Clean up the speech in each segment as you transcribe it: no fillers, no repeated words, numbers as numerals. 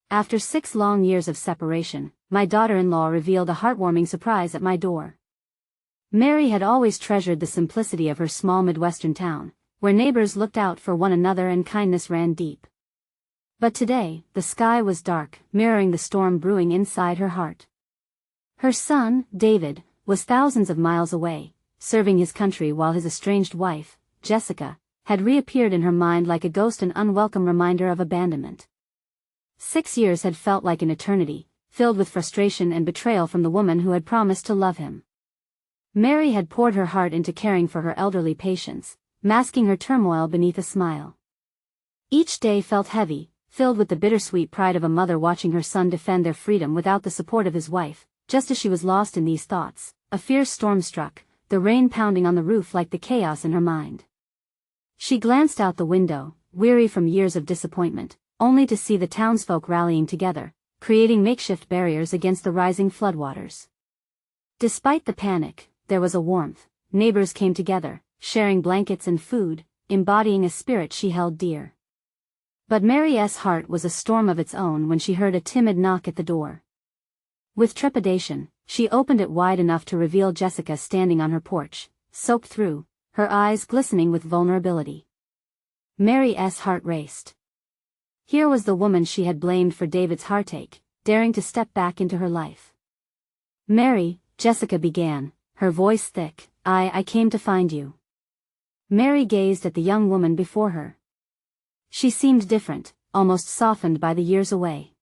After 6 long years of separation, my daughter-in-law revealed a heartwarming surprise at my door. Mary had always treasured the simplicity of her small Midwestern town, where neighbors looked out for one another and kindness ran deep. But today, the sky was dark, mirroring the storm brewing inside her heart. Her son, David, was thousands of miles away, serving his country, while his estranged wife, Jessica, had reappeared in her mind like a ghost, an unwelcome reminder of abandonment. 6 years had felt like an eternity, filled with frustration and betrayal from the woman who had promised to love him. Mary had poured her heart into caring for her elderly patients, masking her turmoil beneath a smile. Each day felt heavy, filled with the bittersweet pride of a mother watching her son defend their freedom without the support of his wife. Just as she was lost in these thoughts, a fierce storm struck, the rain pounding on the roof like the chaos in her mind. She glanced out the window, weary from years of disappointment, only to see the townsfolk rallying together, creating makeshift barriers against the rising floodwaters. Despite the panic, there was a warmth. Neighbors came together, sharing blankets and food, embodying a spirit she held dear. But Mary's heart was a storm of its own when she heard a timid knock at the door. With trepidation, she opened it wide enough to reveal Jessica standing on her porch, soaked through, her eyes glistening with vulnerability. Mary's heart raced. Here was the woman she had blamed for David's heartache, daring to step back into her life. "Mary," Jessica began, her voice thick, I came to find you." Mary gazed at the young woman before her. She seemed different, almost softened by the years away.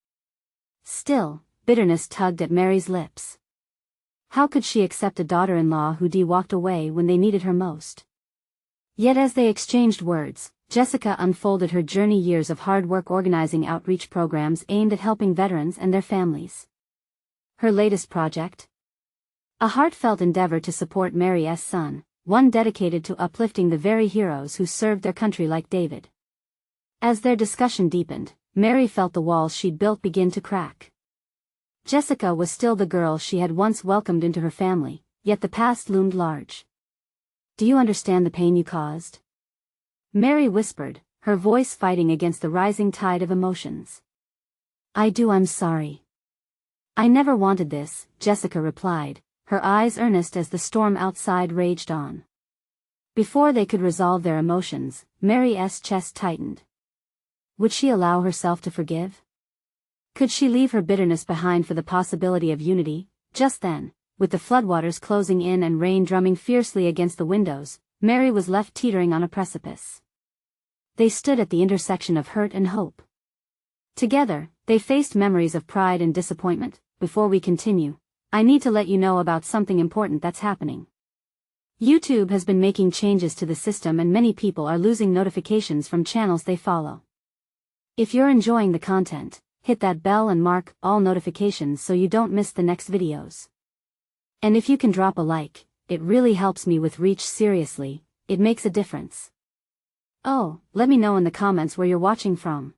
Still, bitterness tugged at Mary's lips. How could she accept a daughter-in-law who walked away when they needed her most? Yet as they exchanged words, Jessica unfolded her journey: years of hard work organizing outreach programs aimed at helping veterans and their families. Her latest project? A heartfelt endeavor to support Mary's son, one dedicated to uplifting the very heroes who served their country like David. As their discussion deepened, Mary felt the walls she'd built begin to crack. Jessica was still the girl she had once welcomed into her family, yet the past loomed large. "Do you understand the pain you caused?" Mary whispered, her voice fighting against the rising tide of emotions. "I do. I'm sorry. I never wanted this," Jessica replied, her eyes earnest as the storm outside raged on. Before they could resolve their emotions, Mary's chest tightened. Would she allow herself to forgive? Could she leave her bitterness behind for the possibility of unity? Just then, with the floodwaters closing in and rain drumming fiercely against the windows, Mary was left teetering on a precipice. They stood at the intersection of hurt and hope. Together, they faced memories of pride and disappointment. "Before we continue, I need to let you know about something important that's happening. YouTube has been making changes to the system and many people are losing notifications from channels they follow. If you're enjoying the content, hit that bell and mark all notifications so you don't miss the next videos. And if you can drop a like, it really helps me with reach. Seriously, it makes a difference. Oh, let me know in the comments where you're watching from.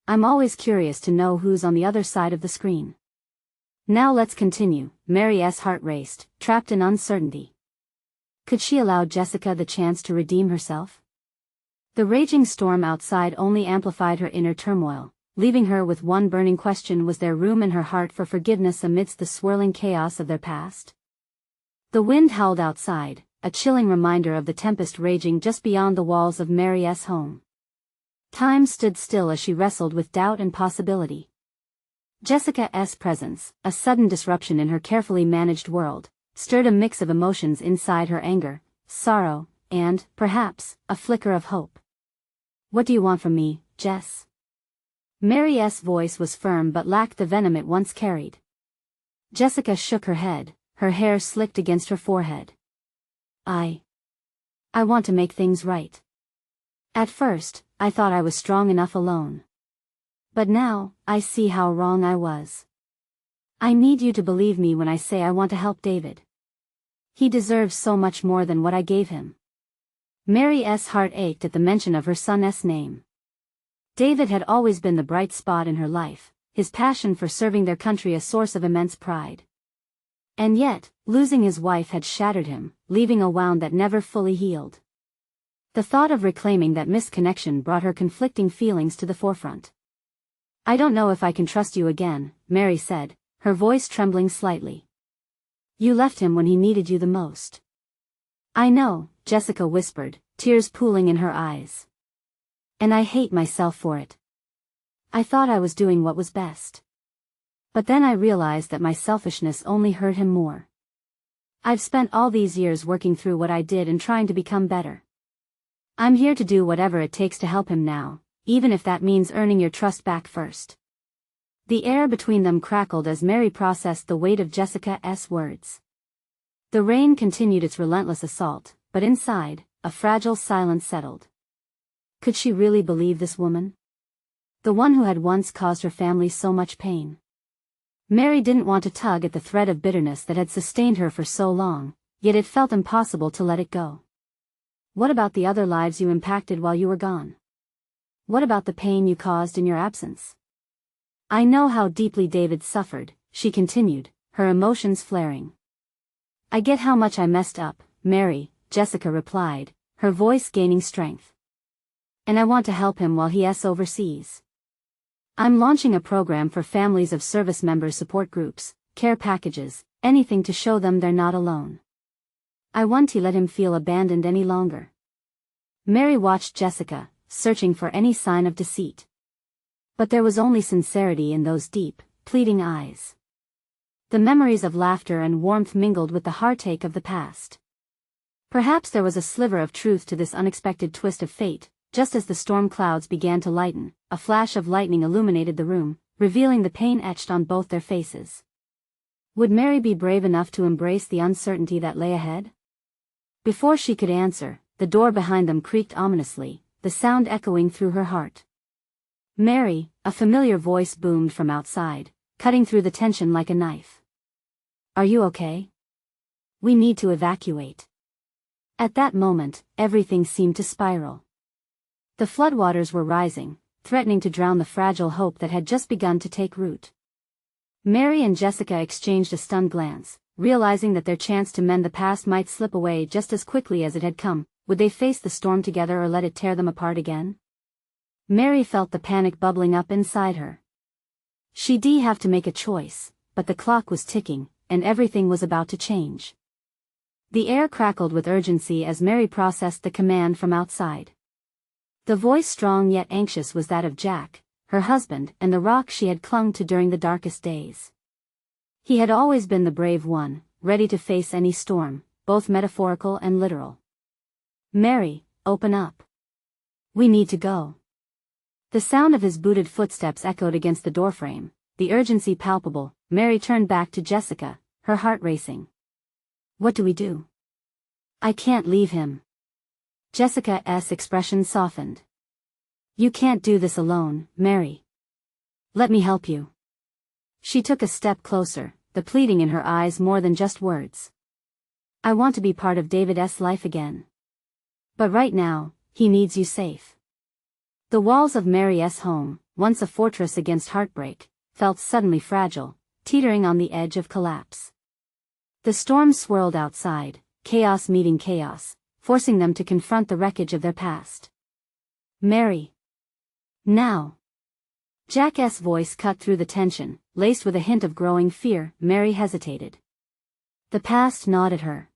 I'm always curious to know who's on the other side of the screen." Now let's continue. Mary's heart raced, trapped in uncertainty. Could she allow Jessica the chance to redeem herself? The raging storm outside only amplified her inner turmoil, leaving her with one burning question: was there room in her heart for forgiveness amidst the swirling chaos of their past? The wind howled outside, a chilling reminder of the tempest raging just beyond the walls of Mary's home. Time stood still as she wrestled with doubt and possibility. Jessica's presence, a sudden disruption in her carefully managed world, stirred a mix of emotions inside her: anger, sorrow, and, perhaps, a flicker of hope. "What do you want from me, Jess?" Mary's voice was firm but lacked the venom it once carried. Jessica shook her head, her hair slicked against her forehead. I want to make things right. At first, I thought I was strong enough alone. But now, I see how wrong I was. I need you to believe me when I say I want to help David. He deserves so much more than what I gave him." Mary's heart ached at the mention of her son's name. David had always been the bright spot in her life, his passion for serving their country a source of immense pride. And yet, losing his wife had shattered him, leaving a wound that never fully healed. The thought of reclaiming that missed connection brought her conflicting feelings to the forefront. I don't know if I can trust you again, Mary said, her voice trembling slightly. You left him when he needed you the most. I know, Jessica whispered, tears pooling in her eyes. And I hate myself for it. I thought I was doing what was best. But then I realized that my selfishness only hurt him more. I've spent all these years working through what I did and trying to become better. I'm here to do whatever it takes to help him now, even if that means earning your trust back first. The air between them crackled as Mary processed the weight of Jessica's words. The rain continued its relentless assault, but inside, a fragile silence settled. Could she really believe this woman? The one who had once caused her family so much pain. Mary didn't want to tug at the thread of bitterness that had sustained her for so long, yet it felt impossible to let it go. What about the other lives you impacted while you were gone? What about the pain you caused in your absence? I know how deeply David suffered, she continued, her emotions flaring. I get how much I messed up, Mary, Jessica replied, her voice gaining strength. And I want to help him while he's overseas. I'm launching a program for families of service members, support groups, care packages, anything to show them they're not alone. I want to let him feel abandoned any longer. Mary watched Jessica, searching for any sign of deceit. But there was only sincerity in those deep, pleading eyes. The memories of laughter and warmth mingled with the heartache of the past. Perhaps there was a sliver of truth to this unexpected twist of fate. Just as the storm clouds began to lighten, a flash of lightning illuminated the room, revealing the pain etched on both their faces. Would Mary be brave enough to embrace the uncertainty that lay ahead? Before she could answer, the door behind them creaked ominously, the sound echoing through her heart. Mary, a familiar voice boomed from outside, cutting through the tension like a knife. Are you okay? We need to evacuate. At that moment, everything seemed to spiral. The floodwaters were rising, threatening to drown the fragile hope that had just begun to take root. Mary and Jessica exchanged a stunned glance, realizing that their chance to mend the past might slip away just as quickly as it had come. Would they face the storm together or let it tear them apart again? Mary felt the panic bubbling up inside her. She'd have to make a choice, but the clock was ticking, and everything was about to change. The air crackled with urgency as Mary processed the command from outside. The voice, strong yet anxious, was that of Jack, her husband, and the rock she had clung to during the darkest days. He had always been the brave one, ready to face any storm, both metaphorical and literal. Mary, open up. We need to go. The sound of his booted footsteps echoed against the doorframe, the urgency palpable. Mary turned back to Jessica, her heart racing. What do we do? I can't leave him. Jessica's expression softened. You can't do this alone, Mary. Let me help you. She took a step closer, the pleading in her eyes more than just words. I want to be part of David's life again. But right now, he needs you safe. The walls of Mary's home, once a fortress against heartbreak, felt suddenly fragile, teetering on the edge of collapse. The storm swirled outside, chaos meeting chaos, forcing them to confront the wreckage of their past. Mary. Now. Jack's voice cut through the tension, laced with a hint of growing fear. Mary hesitated. The past gnawed at her.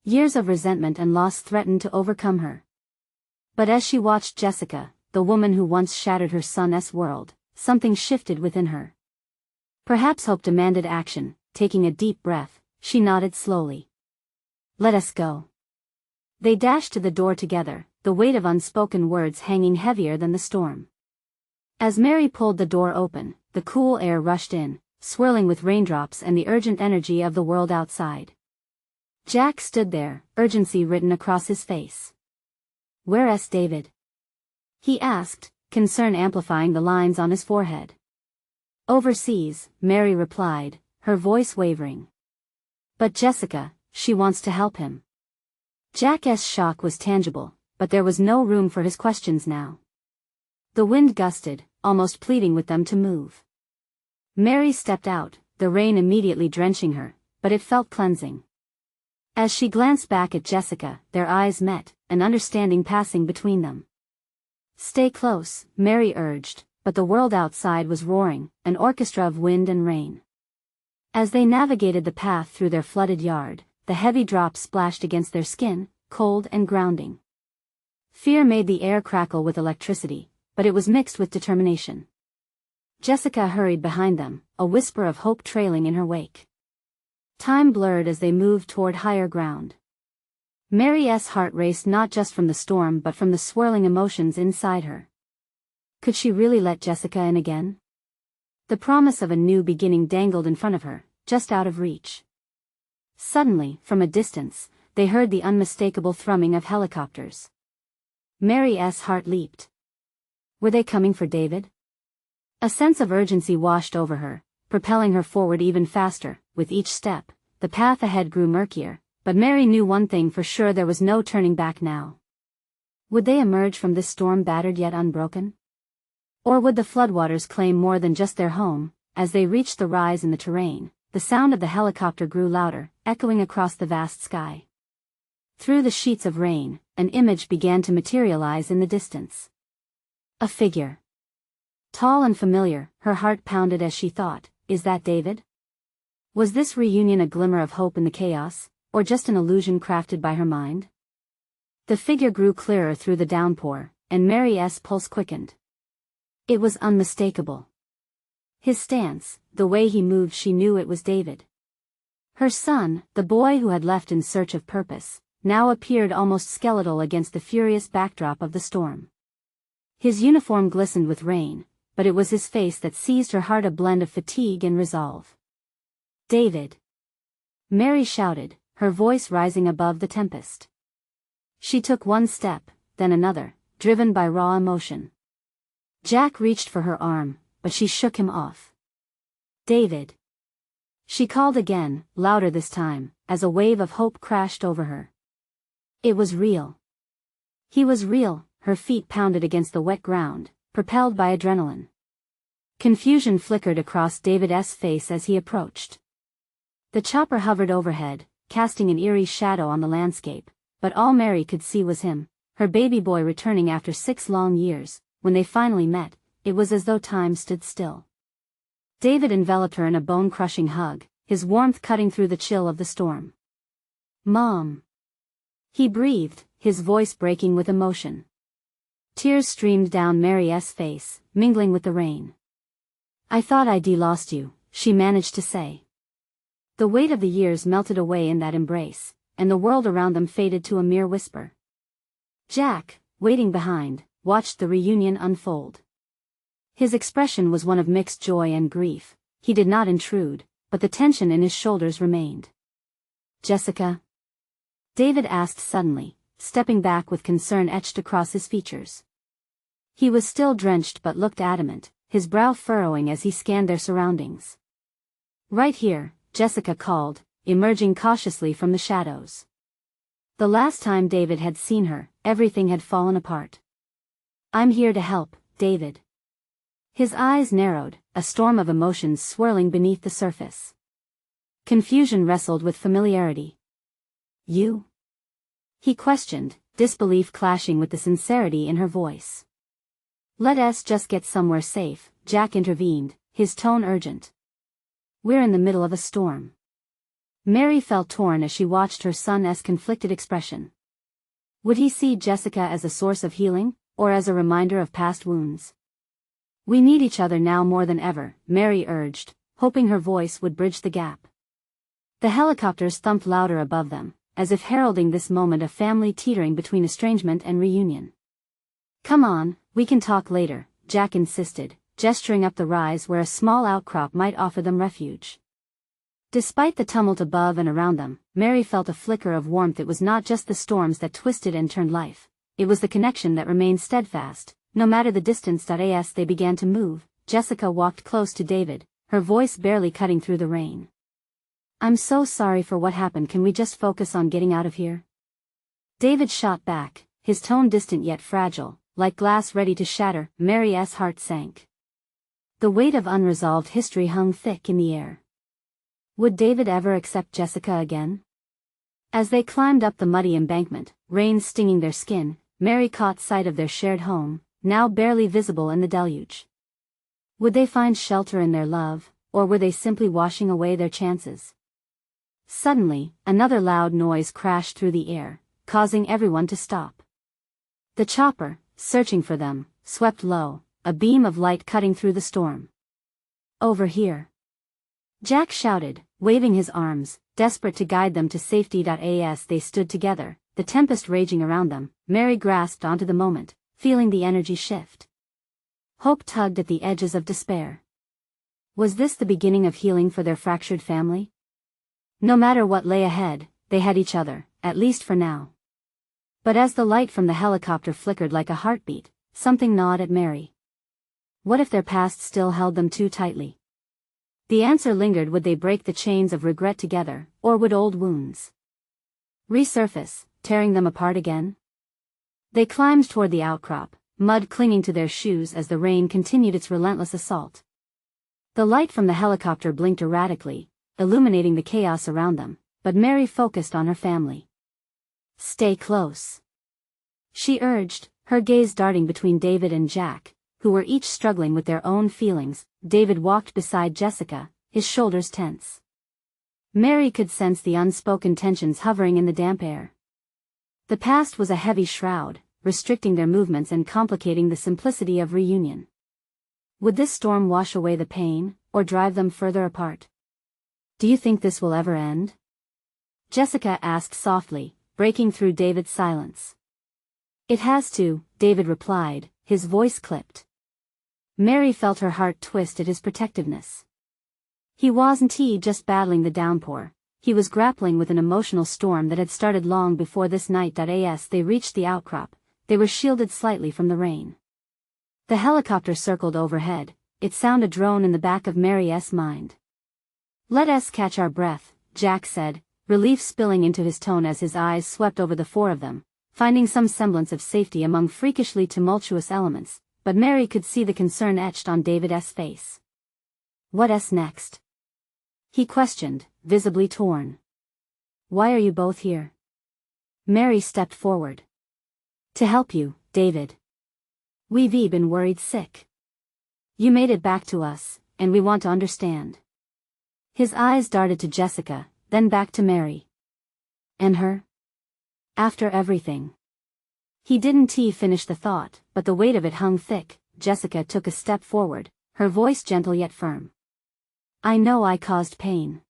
Years of resentment and loss threatened to overcome her. But as she watched Jessica, the woman who once shattered her son's world, something shifted within her. Perhaps hope demanded action. Taking a deep breath, she nodded slowly. Let us go. They dashed to the door together, the weight of unspoken words hanging heavier than the storm. As Mary pulled the door open, the cool air rushed in, swirling with raindrops and the urgent energy of the world outside. Jack stood there, urgency written across his face. Where's David? He asked, concern amplifying the lines on his forehead. Overseas, Mary replied, her voice wavering. But Jessica, she wants to help him. Jack's shock was tangible, but there was no room for his questions now. The wind gusted, almost pleading with them to move. Mary stepped out, the rain immediately drenching her, but it felt cleansing. As she glanced back at Jessica, their eyes met, an understanding passing between them. Stay close, Mary urged, but the world outside was roaring, an orchestra of wind and rain. As they navigated the path through their flooded yard, the heavy drops splashed against their skin, cold and grounding. Fear made the air crackle with electricity, but it was mixed with determination. Jessica hurried behind them, a whisper of hope trailing in her wake. Time blurred as they moved toward higher ground. Mary's heart raced not just from the storm but from the swirling emotions inside her. Could she really let Jessica in again? The promise of a new beginning dangled in front of her, just out of reach. Suddenly, from a distance, they heard the unmistakable thrumming of helicopters. Mary's heart leaped. Were they coming for David? A sense of urgency washed over her, propelling her forward even faster. With each step, the path ahead grew murkier, but Mary knew one thing for sure: there was no turning back now. Would they emerge from this storm battered yet unbroken? Or would the floodwaters claim more than just their home? As they reached the rise in the terrain, the sound of the helicopter grew louder, echoing across the vast sky. Through the sheets of rain, an image began to materialize in the distance. A figure. Tall and familiar, her heart pounded as she thought, is that David? Was this reunion a glimmer of hope in the chaos, or just an illusion crafted by her mind? The figure grew clearer through the downpour, and Mary's pulse quickened. It was unmistakable. His stance, the way he moved, she knew it was David. Her son, the boy who had left in search of purpose, now appeared almost skeletal against the furious backdrop of the storm. His uniform glistened with rain, but it was his face that seized her heart, a blend of fatigue and resolve. David! Mary shouted, her voice rising above the tempest. She took one step, then another, driven by raw emotion. Jack reached for her arm, but she shook him off. David! She called again, louder this time, as a wave of hope crashed over her. It was real. He was real. Her feet pounded against the wet ground, propelled by adrenaline. Confusion flickered across David's face as he approached. The chopper hovered overhead, casting an eerie shadow on the landscape, but all Mary could see was him, her baby boy returning after 6 long years. When they finally met, it was as though time stood still. David enveloped her in a bone-crushing hug, his warmth cutting through the chill of the storm. Mom! He breathed, his voice breaking with emotion. Tears streamed down Mary's face, mingling with the rain. I thought I'd lost you, she managed to say. The weight of the years melted away in that embrace, and the world around them faded to a mere whisper. Jack, waiting behind, watched the reunion unfold. His expression was one of mixed joy and grief. He did not intrude, but the tension in his shoulders remained. Jessica? David asked suddenly, stepping back with concern etched across his features. He was still drenched but looked adamant, his brow furrowing as he scanned their surroundings. Right here, Jessica called, emerging cautiously from the shadows. The last time David had seen her, everything had fallen apart. I'm here to help, David. His eyes narrowed, a storm of emotions swirling beneath the surface. Confusion wrestled with familiarity. You? He questioned, disbelief clashing with the sincerity in her voice. Let us just get somewhere safe, Jack intervened, his tone urgent. We're in the middle of a storm. Mary felt torn as she watched her son's conflicted expression. Would he see Jessica as a source of healing, or as a reminder of past wounds? We need each other now more than ever, Mary urged, hoping her voice would bridge the gap. The helicopters thumped louder above them, as if heralding this moment of family teetering between estrangement and reunion. Come on, we can talk later, Jack insisted, gesturing up the rise where a small outcrop might offer them refuge. Despite the tumult above and around them, Mary felt a flicker of warmth. It was not just the storms that twisted and turned life. It was the connection that remained steadfast, no matter the distance. As they began to move, Jessica walked close to David, her voice barely cutting through the rain. I'm so sorry for what happened. Can we just focus on getting out of here? David shot back, his tone distant yet fragile, like glass ready to shatter. Mary's heart sank. The weight of unresolved history hung thick in the air. Would David ever accept Jessica again? As they climbed up the muddy embankment, rain stinging their skin, Mary caught sight of their shared home, now barely visible in the deluge. Would they find shelter in their love, or were they simply washing away their chances? Suddenly, another loud noise crashed through the air, causing everyone to stop. The chopper, searching for them, swept low, a beam of light cutting through the storm. "Over here!" Jack shouted, waving his arms, desperate to guide them to safety. As they stood together, the tempest raging around them, Mary grasped onto the moment, feeling the energy shift. Hope tugged at the edges of despair. Was this the beginning of healing for their fractured family? No matter what lay ahead, they had each other, at least for now. But as the light from the helicopter flickered like a heartbeat, something gnawed at Mary. What if their past still held them too tightly? The answer lingered. Would they break the chains of regret together, or would old wounds resurface, tearing them apart again? They climbed toward the outcrop, mud clinging to their shoes as the rain continued its relentless assault. The light from the helicopter blinked erratically, illuminating the chaos around them, but Mary focused on her family. "Stay close," she urged, her gaze darting between David and Jack, who were each struggling with their own feelings. David walked beside Jessica, his shoulders tense. Mary could sense the unspoken tensions hovering in the damp air. The past was a heavy shroud, restricting their movements and complicating the simplicity of reunion. Would this storm wash away the pain, or drive them further apart? "Do you think this will ever end?" Jessica asked softly, breaking through David's silence. "It has to," David replied, his voice clipped. Mary felt her heart twist at his protectiveness. He wasn't just battling the downpour, he was grappling with an emotional storm that had started long before this night. As they reached the outcrop, they were shielded slightly from the rain. The helicopter circled overhead, its sound a drone in the back of Mary's mind. "Let us catch our breath," Jack said, relief spilling into his tone as his eyes swept over the four of them, finding some semblance of safety among freakishly tumultuous elements, but Mary could see the concern etched on David's face. "What's next?" he questioned, visibly torn. "Why are you both here?" Mary stepped forward. "To help you, David. We've been worried sick. You made it back to us, and we want to understand." His eyes darted to Jessica, then back to Mary. "And her? After everything?" He didn't finish the thought, but the weight of it hung thick. Jessica took a step forward, her voice gentle yet firm. "I know I caused pain.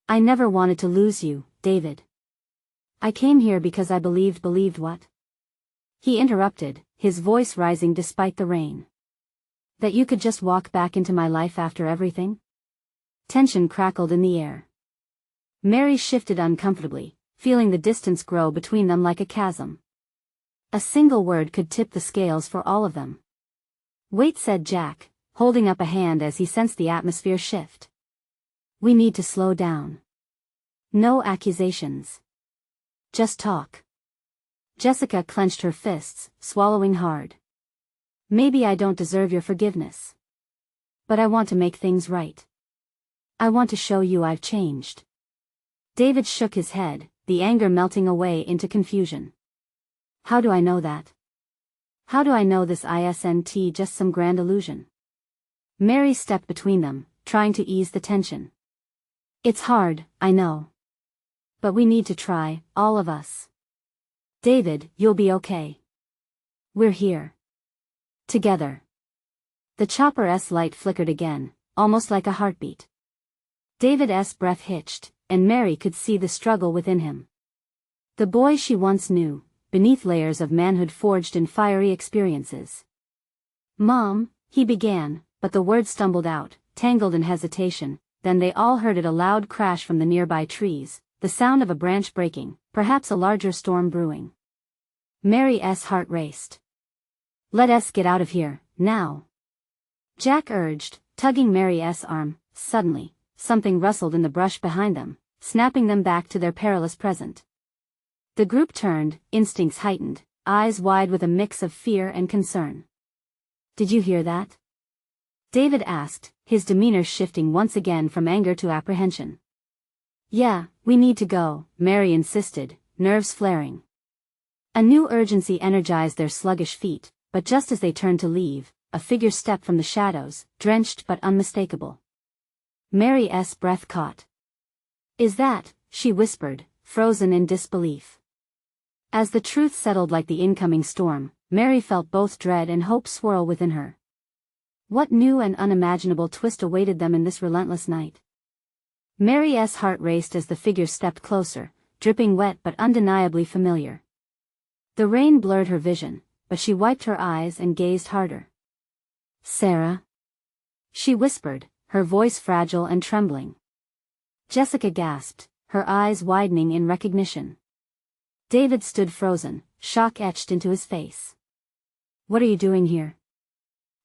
I never wanted to lose you, David. I came here because I believed what?" He interrupted, his voice rising despite the rain. "That you could just walk back into my life after everything?" Tension crackled in the air. Mary shifted uncomfortably, feeling the distance grow between them like a chasm. A single word could tip the scales for all of them. "Wait," said Jack, holding up a hand as he sensed the atmosphere shift. "We need to slow down. No accusations. Just talk." Jessica clenched her fists, swallowing hard. "Maybe I don't deserve your forgiveness. But I want to make things right. I want to show you I've changed." David shook his head, the anger melting away into confusion. "How do I know that? How do I know this isn't just some grand illusion?" Mary stepped between them, trying to ease the tension. "It's hard, I know. But we need to try, all of us. David, you'll be okay. We're here. Together." The chopper's light flickered again, almost like a heartbeat. David's breath hitched, and Mary could see the struggle within him. The boy she once knew, beneath layers of manhood forged in fiery experiences. "Mom," he began, but the words stumbled out, tangled in hesitation. Then they all heard a loud crash from the nearby trees, the sound of a branch breaking, perhaps a larger storm brewing. Mary's heart raced. "Let us get out of here, now," Jack urged, tugging Mary's arm. Suddenly, something rustled in the brush behind them, snapping them back to their perilous present. The group turned, instincts heightened, eyes wide with a mix of fear and concern. "Did you hear that?" David asked, his demeanor shifting once again from anger to apprehension. "Yeah, we need to go," Mary insisted, nerves flaring. A new urgency energized their sluggish feet, but just as they turned to leave, a figure stepped from the shadows, drenched but unmistakable. Mary's breath caught. "Is that," she whispered, frozen in disbelief. As the truth settled like the incoming storm, Mary felt both dread and hope swirl within her. What new and unimaginable twist awaited them in this relentless night? Mary's heart raced as the figure stepped closer, dripping wet but undeniably familiar. The rain blurred her vision, but she wiped her eyes and gazed harder. "Sarah?" she whispered, her voice fragile and trembling. Jessica gasped, her eyes widening in recognition. David stood frozen, shock etched into his face. "What are you doing here?"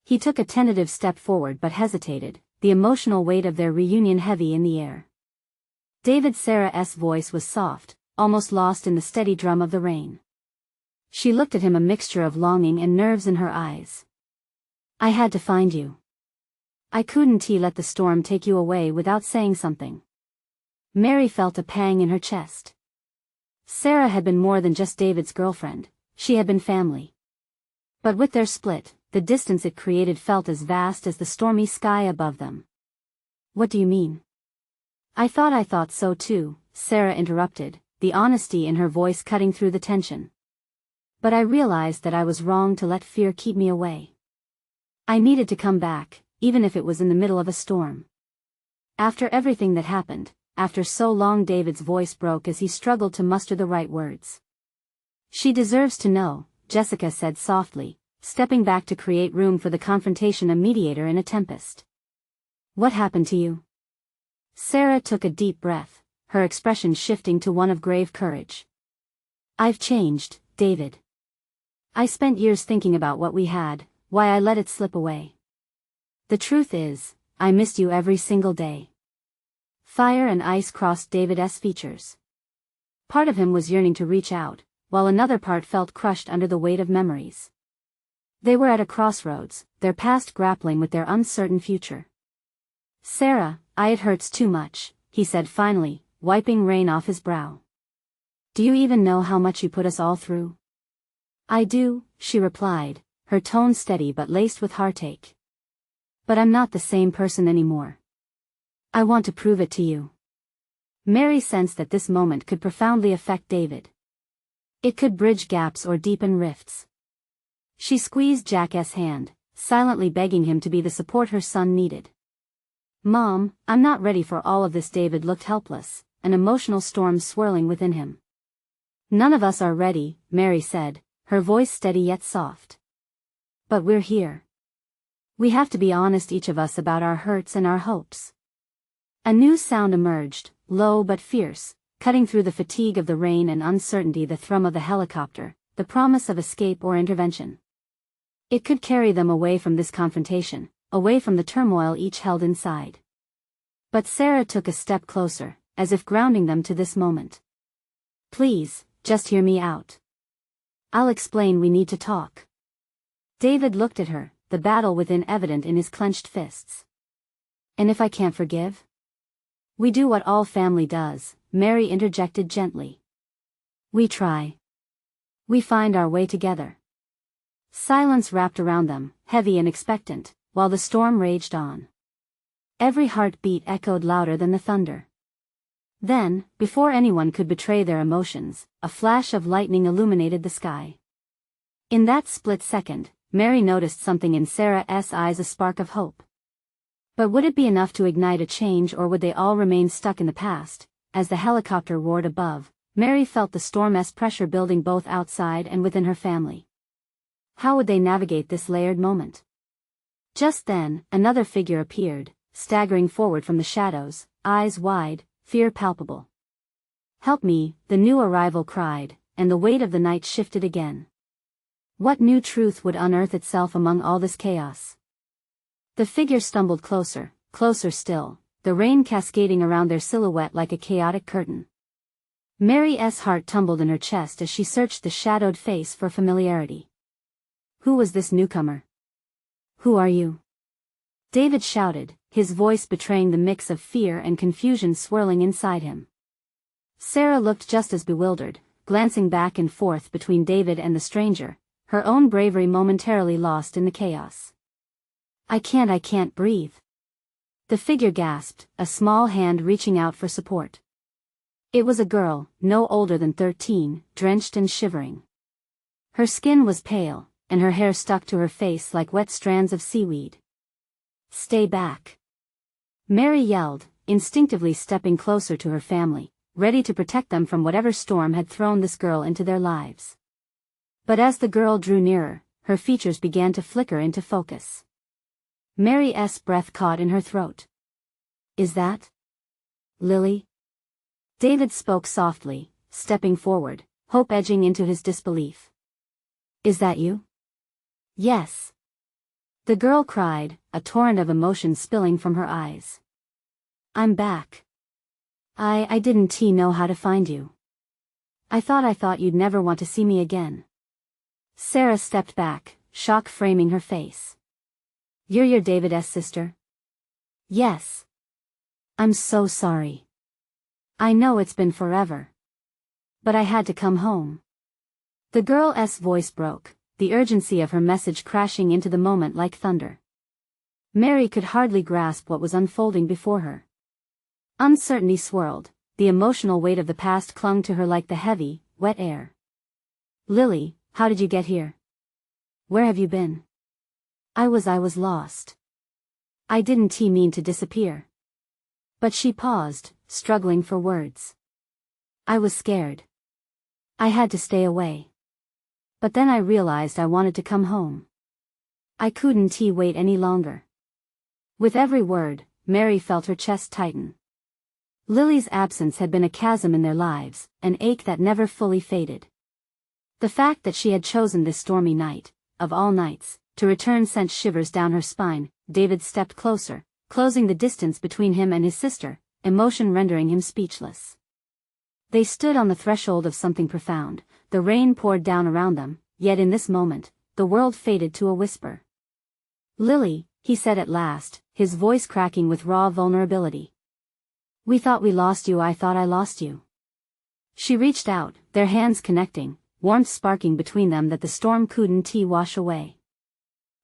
He took a tentative step forward but hesitated, the emotional weight of their reunion heavy in the air. Sarah's voice was soft, almost lost in the steady drum of the rain. She looked at him, a mixture of longing and nerves in her eyes. "I had to find you. I couldn't let the storm take you away without saying something." Mary felt a pang in her chest. Sarah had been more than just David's girlfriend, she had been family. But with their split, the distance it created felt as vast as the stormy sky above them. "What do you mean?" I thought so too," Sarah interrupted, the honesty in her voice cutting through the tension. "But I realized that I was wrong to let fear keep me away. I needed to come back, even if it was in the middle of a storm. After everything that happened, after so long." David's voice broke as he struggled to muster the right words. "She deserves to know," Jessica said softly, stepping back to create room for the confrontation, a mediator in a tempest. "What happened to you?" Sarah took a deep breath, her expression shifting to one of grave courage. "I've changed, David. I spent years thinking about what we had, why I let it slip away. The truth is, I missed you every single day." Fire and ice crossed David's features. Part of him was yearning to reach out, while another part felt crushed under the weight of memories. They were at a crossroads, their past grappling with their uncertain future. "Sarah, it hurts too much," he said finally, wiping rain off his brow. "Do you even know how much you put us all through?" "I do," she replied, her tone steady but laced with heartache. "But I'm not the same person anymore. I want to prove it to you." Mary sensed that this moment could profoundly affect David. It could bridge gaps or deepen rifts. She squeezed Jack's hand, silently begging him to be the support her son needed. "Mom, I'm not ready for all of this." David looked helpless, an emotional storm swirling within him. "None of us are ready," Mary said, her voice steady yet soft. "But we're here. We have to be honest, each of us, about our hurts and our hopes." A new sound emerged, low but fierce, cutting through the fatigue of the rain and uncertainty, the thrum of the helicopter, the promise of escape or intervention. It could carry them away from this confrontation, away from the turmoil each held inside. But Sarah took a step closer, as if grounding them to this moment. "Please, just hear me out. I'll explain. We need to talk." David looked at her, the battle within evident in his clenched fists. "And if I can't forgive?" "We do what all family does," Mary interjected gently. "We try. We find our way together." Silence wrapped around them, heavy and expectant, while the storm raged on. Every heartbeat echoed louder than the thunder. Then, before anyone could betray their emotions, a flash of lightning illuminated the sky. In that split second, Mary noticed something in Sarah's eyes, a spark of hope. But would it be enough to ignite a change, or would they all remain stuck in the past? As the helicopter roared above, Mary felt the storm's pressure building both outside and within her family. How would they navigate this layered moment? Just then, another figure appeared, staggering forward from the shadows, eyes wide, fear palpable. "Help me," the new arrival cried, and the weight of the night shifted again. What new truth would unearth itself among all this chaos? The figure stumbled closer, closer still, the rain cascading around their silhouette like a chaotic curtain. Mary's heart tumbled in her chest as she searched the shadowed face for familiarity. Who was this newcomer? "Who are you?" David shouted, his voice betraying the mix of fear and confusion swirling inside him. Sarah looked just as bewildered, glancing back and forth between David and the stranger, her own bravery momentarily lost in the chaos. I can't breathe." The figure gasped, a small hand reaching out for support. It was a girl, no older than 13, drenched and shivering. Her skin was pale, and her hair stuck to her face like wet strands of seaweed. "Stay back!" Mary yelled, instinctively stepping closer to her family, ready to protect them from whatever storm had thrown this girl into their lives. But as the girl drew nearer, her features began to flicker into focus. Mary's breath caught in her throat. "Is that Lily?" David spoke softly, stepping forward, hope edging into his disbelief. "Is that you?" "Yes." The girl cried, a torrent of emotion spilling from her eyes. "I'm back. I didn't know how to find you. I thought you'd never want to see me again." Sarah stepped back, shock framing her face. "You're your David's sister?" "Yes." "I'm so sorry. I know it's been forever. But I had to come home." The girl's voice broke, the urgency of her message crashing into the moment like thunder. Mary could hardly grasp what was unfolding before her. Uncertainty swirled, the emotional weight of the past clung to her like the heavy, wet air. "Lily, how did you get here? Where have you been?" I was lost. I didn't mean to disappear." But she paused, struggling for words. "I was scared. I had to stay away. But then I realized I wanted to come home. I couldn't wait any longer." With every word, Mary felt her chest tighten. Lily's absence had been a chasm in their lives, an ache that never fully faded. The fact that she had chosen this stormy night, of all nights, to return sent shivers down her spine. David stepped closer, closing the distance between him and his sister, emotion rendering him speechless. They stood on the threshold of something profound. The rain poured down around them, yet in this moment, the world faded to a whisper. "Lily," he said at last, his voice cracking with raw vulnerability. "We thought we lost you. I thought I lost you." She reached out, their hands connecting, warmth sparking between them that the storm couldn't wash away.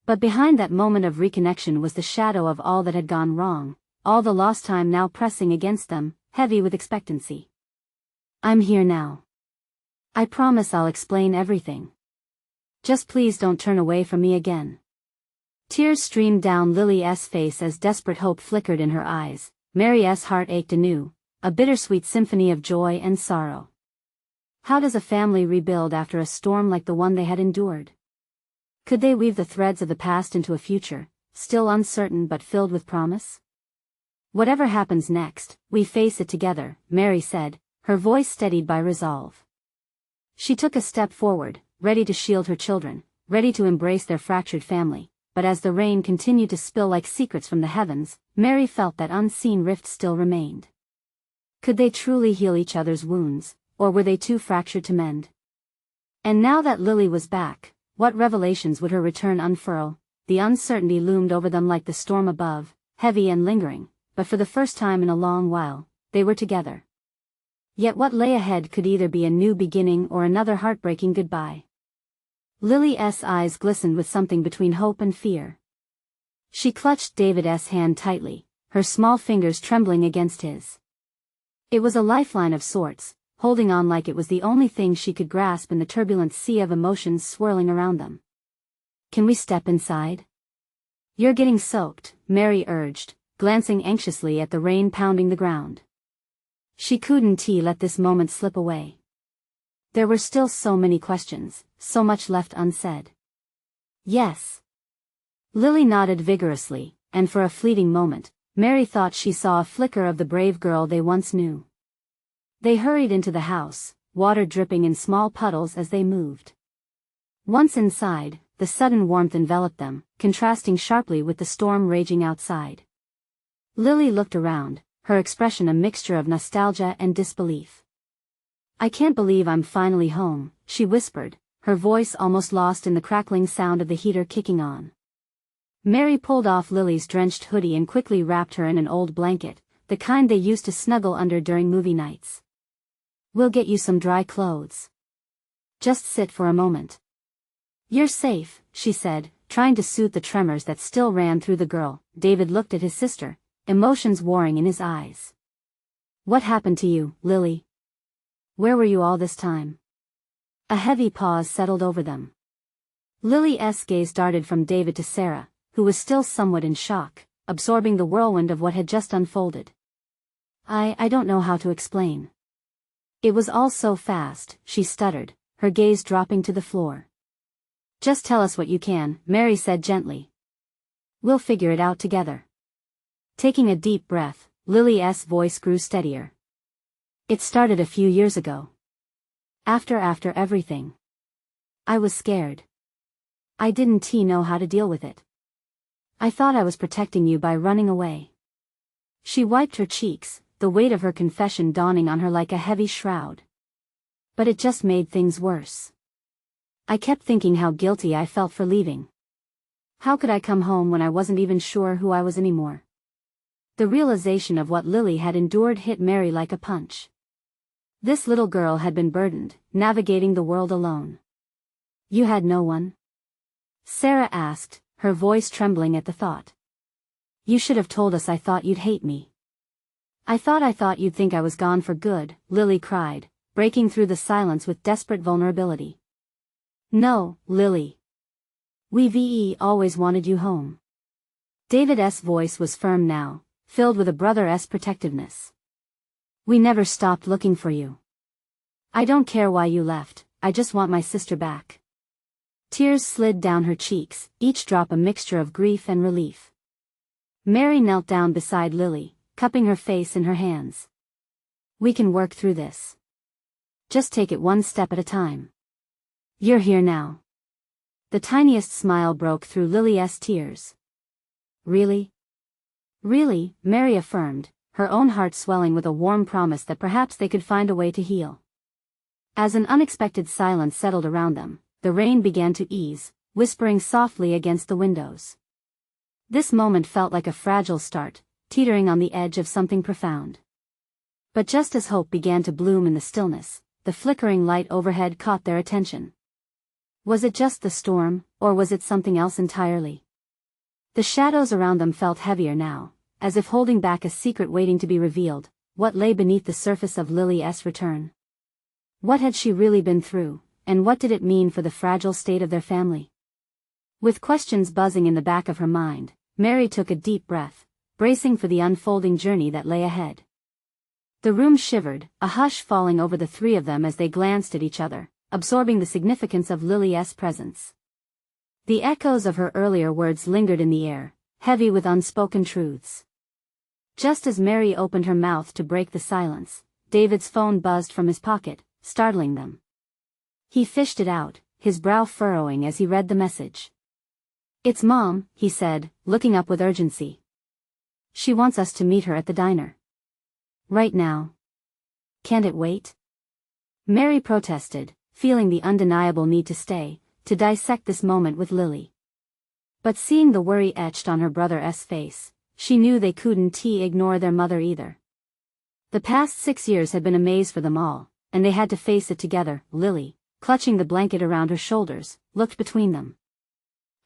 But behind that moment of reconnection was the shadow of all that had gone wrong, all the lost time now pressing against them, heavy with expectancy. "I'm here now. I promise I'll explain everything. Just please don't turn away from me again." Tears streamed down Lily's face as desperate hope flickered in her eyes. Mary's heart ached anew, a bittersweet symphony of joy and sorrow. How does a family rebuild after a storm like the one they had endured? Could they weave the threads of the past into a future, still uncertain but filled with promise? "Whatever happens next, we face it together," Mary said, her voice steadied by resolve. She took a step forward, ready to shield her children, ready to embrace their fractured family. But as the rain continued to spill like secrets from the heavens, Mary felt that unseen rift still remained. Could they truly heal each other's wounds, or were they too fractured to mend? And now that Lily was back, what revelations would her return unfurl? The uncertainty loomed over them like the storm above, heavy and lingering, but for the first time in a long while, they were together. Yet what lay ahead could either be a new beginning or another heartbreaking goodbye. Lily's eyes glistened with something between hope and fear. She clutched David's hand tightly, her small fingers trembling against his. It was a lifeline of sorts, holding on like it was the only thing she could grasp in the turbulent sea of emotions swirling around them. "Can we step inside?" "You're getting soaked," Mary urged, glancing anxiously at the rain pounding the ground. She couldn't let this moment slip away. There were still so many questions, so much left unsaid. "Yes." Lily nodded vigorously, and for a fleeting moment, Mary thought she saw a flicker of the brave girl they once knew. They hurried into the house, water dripping in small puddles as they moved. Once inside, the sudden warmth enveloped them, contrasting sharply with the storm raging outside. Lily looked around, her expression a mixture of nostalgia and disbelief. "I can't believe I'm finally home," she whispered, her voice almost lost in the crackling sound of the heater kicking on. Mary pulled off Lily's drenched hoodie and quickly wrapped her in an old blanket, the kind they used to snuggle under during movie nights. "We'll get you some dry clothes. Just sit for a moment." "You're safe," she said, trying to soothe the tremors that still ran through the girl. David looked at his sister, emotions warring in his eyes. "What happened to you, Lily? Where were you all this time?" A heavy pause settled over them. Lily's gaze darted from David to Sarah, who was still somewhat in shock, absorbing the whirlwind of what had just unfolded. I don't know how to explain. It was all so fast," she stuttered, her gaze dropping to the floor. "Just tell us what you can," Mary said gently. "We'll figure it out together." Taking a deep breath, Lily's voice grew steadier. "It started a few years ago. After everything. I was scared. I didn't know how to deal with it. I thought I was protecting you by running away." She wiped her cheeks, the weight of her confession dawning on her like a heavy shroud. "But it just made things worse. I kept thinking how guilty I felt for leaving. How could I come home when I wasn't even sure who I was anymore?" The realization of what Lily had endured hit Mary like a punch. This little girl had been burdened, navigating the world alone. "You had no one?" Sarah asked, her voice trembling at the thought. "You should have told us. I thought you'd hate me. I thought you'd think I was gone for good," Lily cried, breaking through the silence with desperate vulnerability. "No, Lily. We've always wanted you home." David's voice was firm now, filled with a brother's protectiveness. "We never stopped looking for you. I don't care why you left, I just want my sister back." Tears slid down her cheeks, each drop a mixture of grief and relief. Mary knelt down beside Lily, cupping her face in her hands. "We can work through this. Just take it one step at a time. You're here now." The tiniest smile broke through Lily's tears. "Really? Really," Mary affirmed, her own heart swelling with a warm promise that perhaps they could find a way to heal. As an unexpected silence settled around them, the rain began to ease, whispering softly against the windows. This moment felt like a fragile start, teetering on the edge of something profound. But just as hope began to bloom in the stillness, the flickering light overhead caught their attention. Was it just the storm, or was it something else entirely? The shadows around them felt heavier now, as if holding back a secret waiting to be revealed. What lay beneath the surface of Lily's return? What had she really been through, and what did it mean for the fragile state of their family? With questions buzzing in the back of her mind, Mary took a deep breath, bracing for the unfolding journey that lay ahead. The room shivered, a hush falling over the three of them as they glanced at each other, absorbing the significance of Lily's presence. The echoes of her earlier words lingered in the air, heavy with unspoken truths. Just as Mary opened her mouth to break the silence, David's phone buzzed from his pocket, startling them. He fished it out, his brow furrowing as he read the message. "It's Mom," he said, looking up with urgency. "She wants us to meet her at the diner. Right now. Can't it wait?" Mary protested, feeling the undeniable need to stay, to dissect this moment with Lily. But seeing the worry etched on her brother's face, she knew they couldn't ignore their mother either. The past 6 years had been a maze for them all, and they had to face it together. Lily, clutching the blanket around her shoulders, looked between them.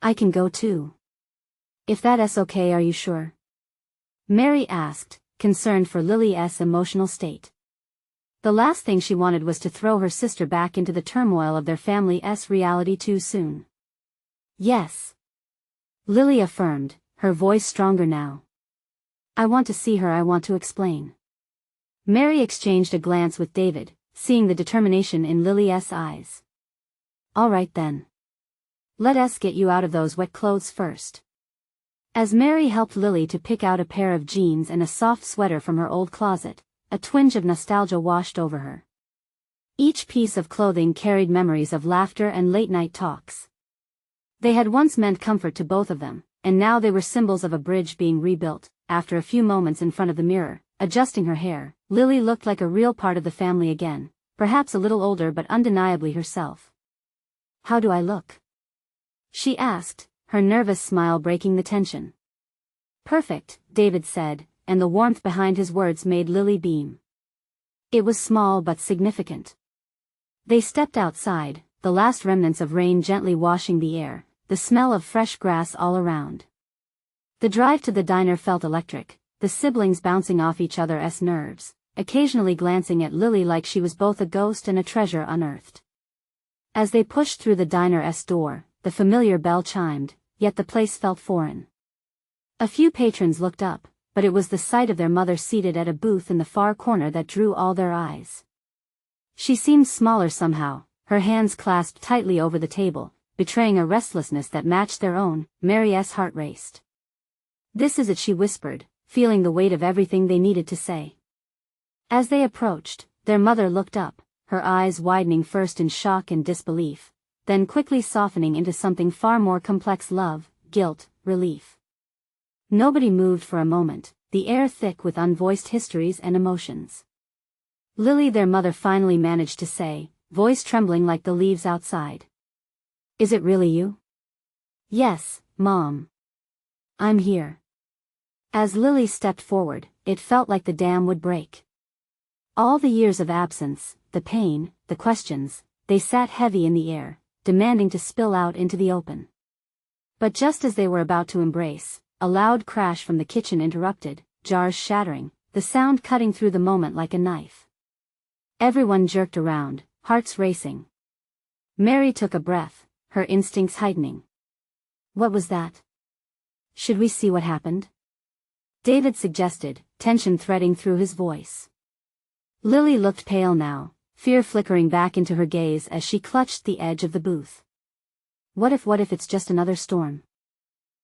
"I can go too. If that's okay, are you sure?" Mary asked, concerned for Lily's emotional state. The last thing she wanted was to throw her sister back into the turmoil of their family's reality too soon. "Yes," Lily affirmed, her voice stronger now. "I want to see her. I want to explain." Mary exchanged a glance with David, seeing the determination in Lily's eyes. "All right then. Let us get you out of those wet clothes first." As Mary helped Lily to pick out a pair of jeans and a soft sweater from her old closet, a twinge of nostalgia washed over her. Each piece of clothing carried memories of laughter and late-night talks. They had once meant comfort to both of them, and now they were symbols of a bridge being rebuilt. After a few moments in front of the mirror, adjusting her hair, Lily looked like a real part of the family again, perhaps a little older but undeniably herself. "How do I look?" she asked, her nervous smile breaking the tension. "Perfect," David said, and the warmth behind his words made Lily beam. It was small but significant. They stepped outside, the last remnants of rain gently washing the air, the smell of fresh grass all around. The drive to the diner felt electric, the siblings bouncing off each other's nerves, occasionally glancing at Lily like she was both a ghost and a treasure unearthed. As they pushed through the diner's door, the familiar bell chimed, yet the place felt foreign. A few patrons looked up, but it was the sight of their mother seated at a booth in the far corner that drew all their eyes. She seemed smaller somehow, her hands clasped tightly over the table, betraying a restlessness that matched their own. Mary's heart raced. "This is it," she whispered, feeling the weight of everything they needed to say. As they approached, their mother looked up, her eyes widening first in shock and disbelief, then quickly softening into something far more complex: love, guilt, relief. Nobody moved for a moment, the air thick with unvoiced histories and emotions. "Lily," their mother finally managed to say, voice trembling like the leaves outside. "Is it really you?" "Yes, Mom. I'm here." As Lily stepped forward, it felt like the dam would break. All the years of absence, the pain, the questions, they sat heavy in the air, demanding to spill out into the open. But just as they were about to embrace, a loud crash from the kitchen interrupted, jars shattering, the sound cutting through the moment like a knife. Everyone jerked around, hearts racing. Mary took a breath, her instincts heightening. "What was that? Should we see what happened?" David suggested, tension threading through his voice. Lily looked pale now, fear flickering back into her gaze as she clutched the edge of the booth. What if it's just another storm?"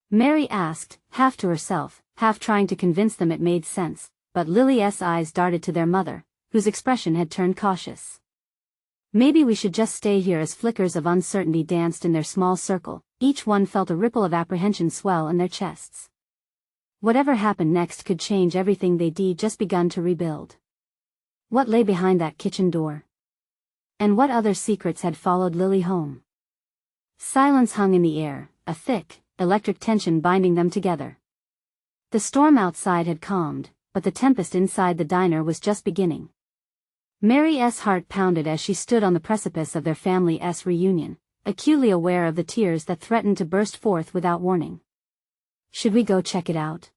Mary asked, half to herself, half trying to convince them it made sense, but Lily's eyes darted to their mother, whose expression had turned cautious. "Maybe we should just stay here." As flickers of uncertainty danced in their small circle, each one felt a ripple of apprehension swell in their chests. Whatever happened next could change everything they'd just begun to rebuild. What lay behind that kitchen door? And what other secrets had followed Lily home? Silence hung in the air, a thick, electric tension binding them together. The storm outside had calmed, but the tempest inside the diner was just beginning. Mary's heart pounded as she stood on the precipice of their family's reunion, acutely aware of the tears that threatened to burst forth without warning. "Should we go check it out?"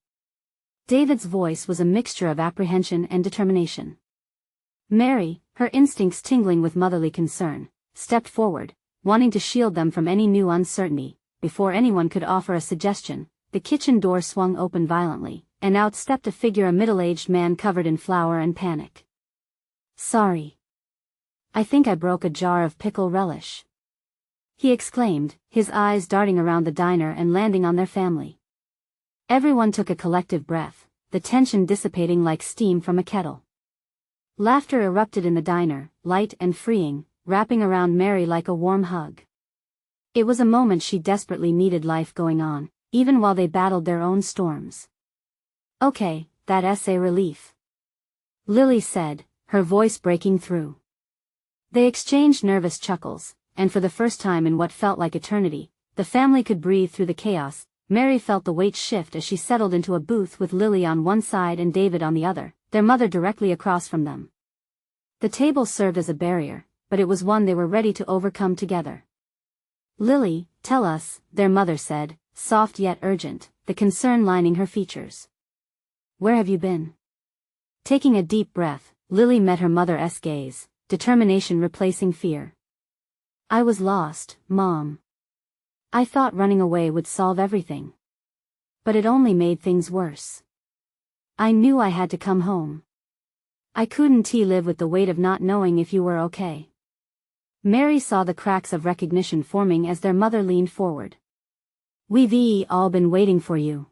David's voice was a mixture of apprehension and determination. Mary, her instincts tingling with motherly concern, stepped forward, wanting to shield them from any new uncertainty. Before anyone could offer a suggestion, the kitchen door swung open violently, and out stepped a figure, a middle-aged man covered in flour and panic. "Sorry. I think I broke a jar of pickle relish," he exclaimed, his eyes darting around the diner and landing on their family. Everyone took a collective breath, the tension dissipating like steam from a kettle. Laughter erupted in the diner, light and freeing, wrapping around Mary like a warm hug. It was a moment she desperately needed, life going on, even while they battled their own storms. "Okay, that's a relief," Lily said, her voice breaking through. They exchanged nervous chuckles, and for the first time in what felt like eternity, the family could breathe through the chaos. Mary felt the weight shift as she settled into a booth with Lily on one side and David on the other, their mother directly across from them. The table served as a barrier, but it was one they were ready to overcome together. "Lily, tell us," their mother said, soft yet urgent, the concern lining her features. "Where have you been?" Taking a deep breath, Lily met her mother's gaze, determination replacing fear. "I was lost, Mom. I thought running away would solve everything. But it only made things worse. I knew I had to come home. I couldn't live with the weight of not knowing if you were okay." Mary saw the cracks of recognition forming as their mother leaned forward. "We've all been waiting for you.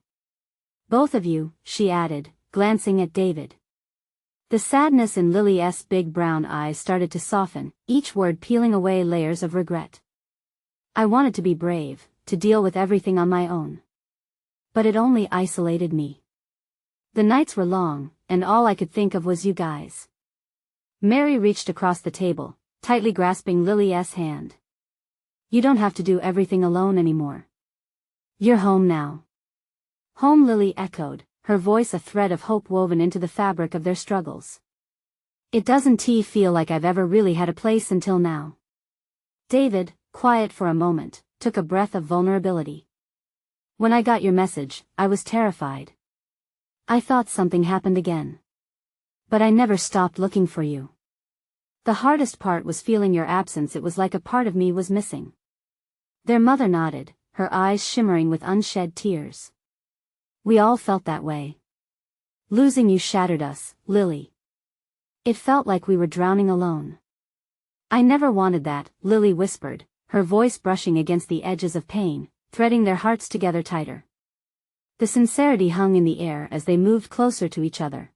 Both of you," she added, glancing at David. The sadness in Lily's big brown eyes started to soften, each word peeling away layers of regret. "I wanted to be brave, to deal with everything on my own. But it only isolated me. The nights were long, and all I could think of was you guys." Mary reached across the table, tightly grasping Lily's hand. "You don't have to do everything alone anymore. You're home now." "Home," Lily echoed, her voice a thread of hope woven into the fabric of their struggles. "It doesn't feel like I've ever really had a place until now." David, quiet for a moment, took a breath of vulnerability. When I got your message, I was terrified. I thought something happened again. But I never stopped looking for you. The hardest part was feeling your absence. It was like a part of me was missing. Their mother nodded, her eyes shimmering with unshed tears. We all felt that way. Losing you shattered us, Lily. It felt like we were drowning alone. I never wanted that, Lily whispered, her voice brushing against the edges of pain, threading their hearts together tighter. The sincerity hung in the air as they moved closer to each other.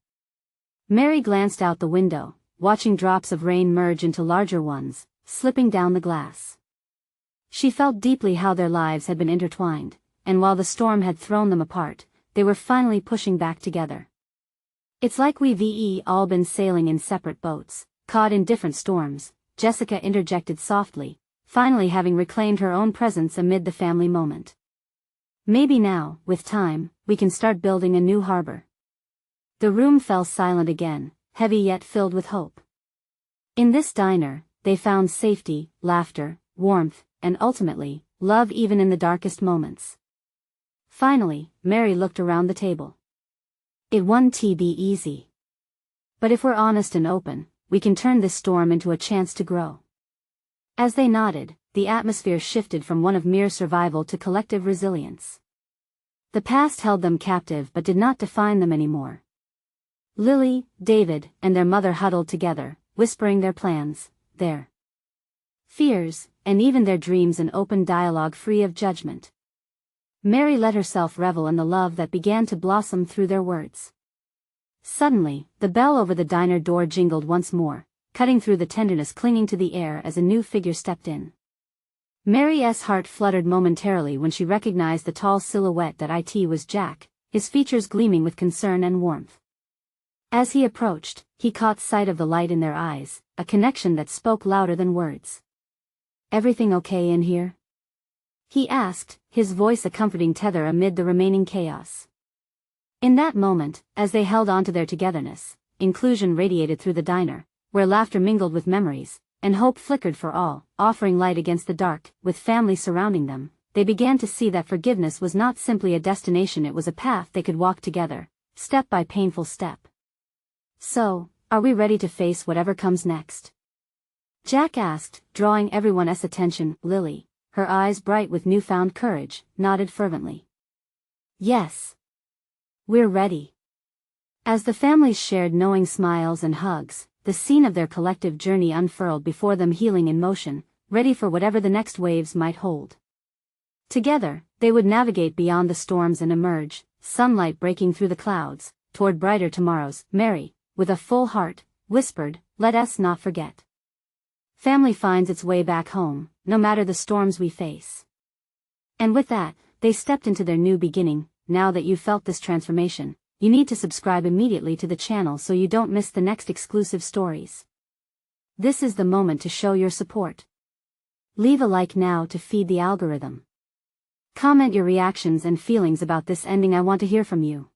Mary glanced out the window, watching drops of rain merge into larger ones, slipping down the glass. She felt deeply how their lives had been intertwined, and while the storm had thrown them apart, they were finally pushing back together. It's like we've all been sailing in separate boats, caught in different storms, Jessica interjected softly, finally having reclaimed her own presence amid the family moment. Maybe now, with time, we can start building a new harbor. The room fell silent again, heavy yet filled with hope. In this diner, they found safety, laughter, warmth, and ultimately, love even in the darkest moments. Finally, Mary looked around the table. It won't be easy. But if we're honest and open, we can turn this storm into a chance to grow. As they nodded, the atmosphere shifted from one of mere survival to collective resilience. The past held them captive but did not define them anymore. Lily, David, and their mother huddled together, whispering their plans, their fears, and even their dreams in open dialogue free of judgment. Mary let herself revel in the love that began to blossom through their words. Suddenly, the bell over the diner door jingled once more, cutting through the tenderness clinging to the air as a new figure stepped in. Mary's heart fluttered momentarily when she recognized the tall silhouette that it was Jack, his features gleaming with concern and warmth. As he approached, he caught sight of the light in their eyes, a connection that spoke louder than words. "Everything okay in here?" he asked, his voice a comforting tether amid the remaining chaos. In that moment, as they held on to their togetherness, inclusion radiated through the diner, where laughter mingled with memories, and hope flickered for all, offering light against the dark. With family surrounding them, they began to see that forgiveness was not simply a destination, it was a path they could walk together, step by painful step. "So, are we ready to face whatever comes next?" Jack asked, drawing everyone's attention. Lily, her eyes bright with newfound courage, nodded fervently. "Yes. We're ready." As the families shared knowing smiles and hugs, the scene of their collective journey unfurled before them, healing in motion, ready for whatever the next waves might hold. Together, they would navigate beyond the storms and emerge, sunlight breaking through the clouds, toward brighter tomorrows. Mary, with a full heart, whispered, "Let us not forget. Family finds its way back home, no matter the storms we face." And with that, they stepped into their new beginning. Now that you've felt this transformation, you need to subscribe immediately to the channel so you don't miss the next exclusive stories. This is the moment to show your support. Leave a like now to feed the algorithm. Comment your reactions and feelings about this ending. I want to hear from you.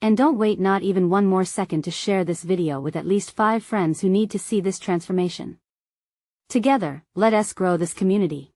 And don't wait not even one more second to share this video with at least 5 friends who need to see this transformation. Together, let us grow this community.